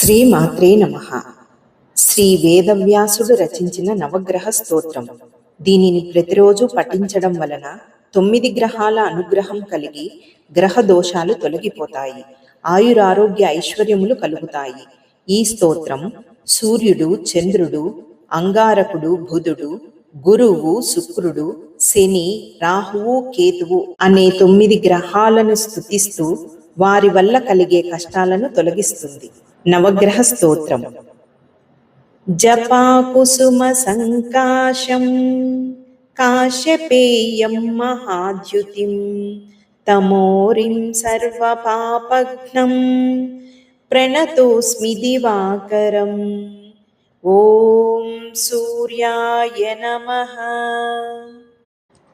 శ్రీ మాత్రే నమః. శ్రీ వేదవ్యాసుడు రచించిన నవగ్రహ స్తోత్రం. దీనిని ప్రతిరోజు పఠించడం వలన 9 గ్రహాల అనుగ్రహం కలిగి గ్రహ దోషాలు తొలగిపోతాయి, ఆయురారోగ్య ఐశ్వర్యములు కలుగుతాయి. ఈ స్తోత్రం సూర్యుడు, చంద్రుడు, అంగారకుడు, బుధుడు, గురువు, శుక్రుడు, శని, రాహువు, కేతువు అనే 9 గ్రహాలను స్తుతిస్తూ వారి వల్ల కలిగే కష్టాలను తొలగిస్తుంది. నవగ్రహ స్తోత్రం. జపాకుసుమ సంకాశం కాశ్యపేయం మహాద్యుతిం తమోరిం సర్వపాపఘ్నం ప్రణతోస్మి దివాకరం. ఓం సూర్యాయ నమః.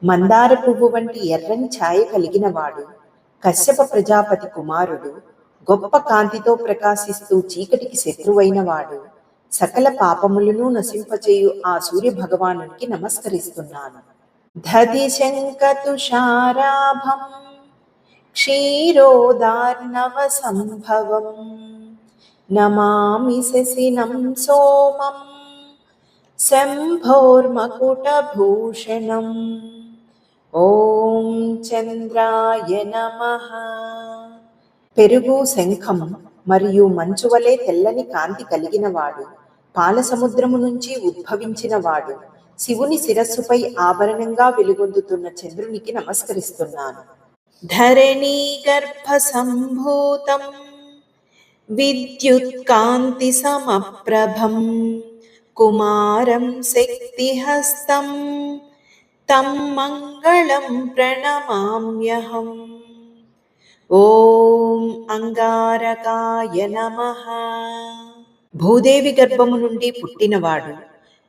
మందార పువ్వు వంటి ఎర్రని ఛాయ కలిగిన వాడు, కశ్యప ప్రజాపతి కుమారుడు, గొప్ప కాంతితో ప్రకాశిస్తూ చీకటికి శత్రువైన వాడు, సకల పాపములను నశింపచేయు ఆ సూర్య భగవానునికి నమస్కరిస్తున్నాను. దధి శంఖతుషారాభం క్షీరోదార్ణవ సంభవం నమామి శశినం సోమం శంభోర్మకుటభూషణం. ఓం చంద్రాయ నమః. పెరుగు, శంఖం మరియు మంచు వలె తెల్లని కాంతి కలిగినవాడు, పాల సముద్రము నుంచి ఉద్భవించినవాడు, శివుని శిరస్సుపై ఆభరణంగా వెలుగొందుతున్న చంద్రునికి నమస్కరిస్తున్నాను. ధరణీ గర్భ సంభూతం విద్యుత్ కాంతి సమప్రభం కుమారం శక్తిహస్తం తం మంగళం ప్రణమామ్యహం. ఓం అంగారకాయ నమః. భూదేవి గర్భము నుండి పుట్టినవాడు,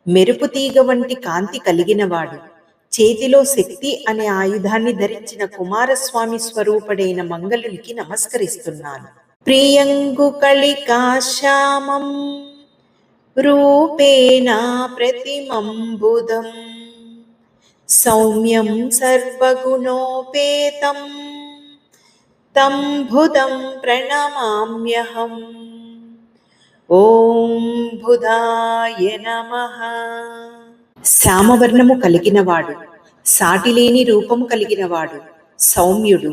మెరుపు తీగ వంటి కాంతి కలిగినవాడు, చేతిలో శక్తి అనే ఆయుధాన్ని ధరించిన కుమారస్వామి స్వరూపుడైన మంగళునికి నమస్కరిస్తున్నాను. ప్రియంగుకళికాశ్యామం రూపేణ ప్రతిమంబుధం సౌమ్యం సర్వగుణోపేతం తం బుధం ప్రణమామ్యహం. ఓం బుధాయ నమః. శ్యామవర్ణము కలిగినవాడు, సాటిలేని రూపము కలిగినవాడు, సౌమ్యుడు,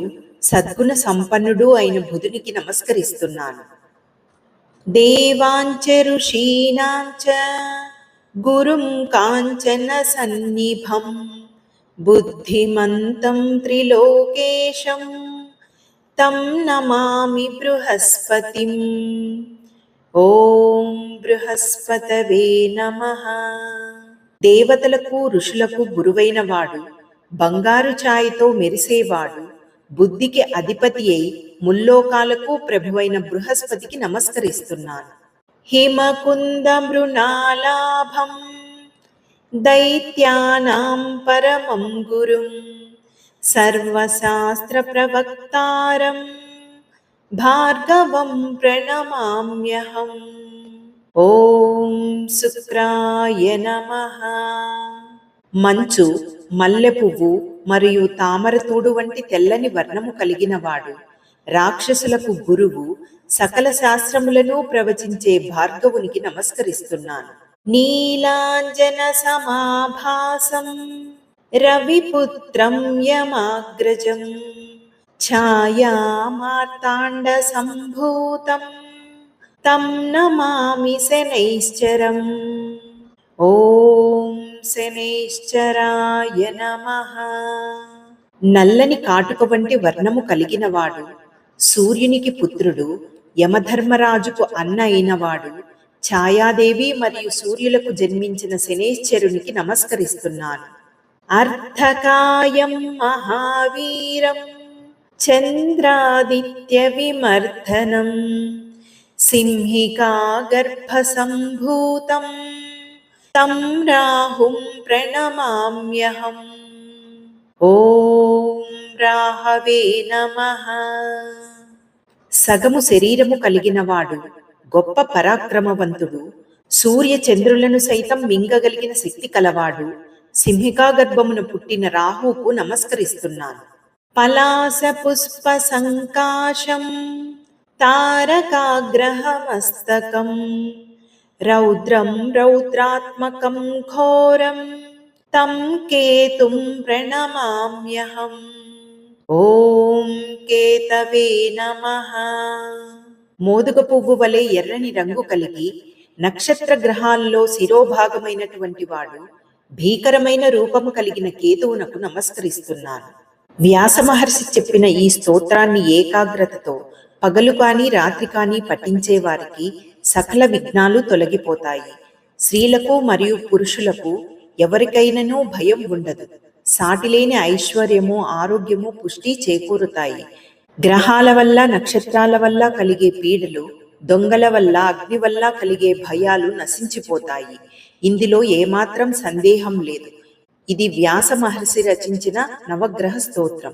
సద్గుణ సంపన్నుడు అయిన బుధునికి నమస్కరిస్తున్నాను. దేవాంచ ఋషీణాంచ గురుం కాంచన సన్నిభం బుద్ధిమంతం త్రిలోకేశం తం నమామి బృహస్పతిం. ఓం బృహస్పతవే నమః. దేవతలకు, ఋషులకు గురువైన వాడు, బంగారు ఛాయతో మెరిసేవాడు, బుద్ధికి అధిపతి అయి ముల్లోకాలకు ప్రభువైన బృహస్పతికి నమస్కరిస్తున్నాను. హిమకుంద మృణాలాభం దైత్యానాం పరమం గురుం సర్వశాస్త్ర ప్రవక్తారం భార్గవం ప్రణమామ్యహం. ఓం శుక్రాయ నమః. మంచు, మల్లె పువ్వు మరియు తామరతూడు వంటి తెల్లని వర్ణము కలిగినవాడు, రాక్షసులకు గురువు, సకల శాస్త్రములను ప్రవచించే భార్గవునికి నమస్కరిస్తున్నాను. నీలాంజన సమాభాసం రవిపుత్రం యమాగ్రజం ఛాయామార్తాండ సంభూతం తం నమామి శనైశ్చరం. ఓం శనైశ్చరాయ నమః. నల్లని కాటుక వంటి వర్ణము కలిగినవాడు, సూర్యునికి పుత్రుడు, యమధర్మరాజుకు అన్న అయినవాడు, ఛాయాదేవి మరియు సూర్యులకు జన్మించిన శనైశ్చరునికి నమస్కరిస్తున్నాను. అర్ధకాయం మహావీరం చంద్రాదిత్య విమర్ధనం సింహికా గర్భ సంభూతం తం రాహుం ప్రణమామ్యహం. ఓం రాహవే నమః. సగము శరీరము కలిగినవాడు, గొప్ప పరాక్రమవంతుడు, సూర్య చంద్రులను సైతం మింగగలిగిన శక్తి కలవాడు, సింహికా గర్భమును పుట్టిన రాహుకు నమస్కరిస్తున్నాను. పలాస పుష్ప సంకాశం తారకాగ్రహమస్తకం రౌద్రం రౌద్రాత్మకం ఘోరం తం కేతుం ప్రణమామ్యహం. ఓం కేతవే నమః. మోదుగ పువ్వు వలె ఎర్రని రంగు కలిగి నక్షత్ర గ్రహాల్లో శిరోభాగమైనటువంటి వాడు, భీకరమైన రూపము కలిగిన కేతువునకు నమస్కరిస్తున్నాను. వ్యాస మహర్షి చెప్పిన ఈ స్తోత్రాన్ని ఏకాగ్రతతో పగలు కానీ రాత్రి కానీ పఠించే వారికి సకల విఘ్నాలు తొలగిపోతాయి. స్త్రీలకు మరియు పురుషులకు ఎవరికైనానూ భయం ఉండదు. సాటిలేని ఐశ్వర్యము, ఆరోగ్యము, పుష్టి చేకూరుతాయి. గ్రహాల వల్ల, నక్షత్రాల వల్ల కలిగే పీడలు, దొంగల వల్ల, అగ్ని వల్ల కలిగే భయాలు నశించిపోతాయి. ఇందులో ఏమాత్రం సందేహం లేదు. ఇది వ్యాస మహర్షి రచించిన నవగ్రహ స్తోత్రం.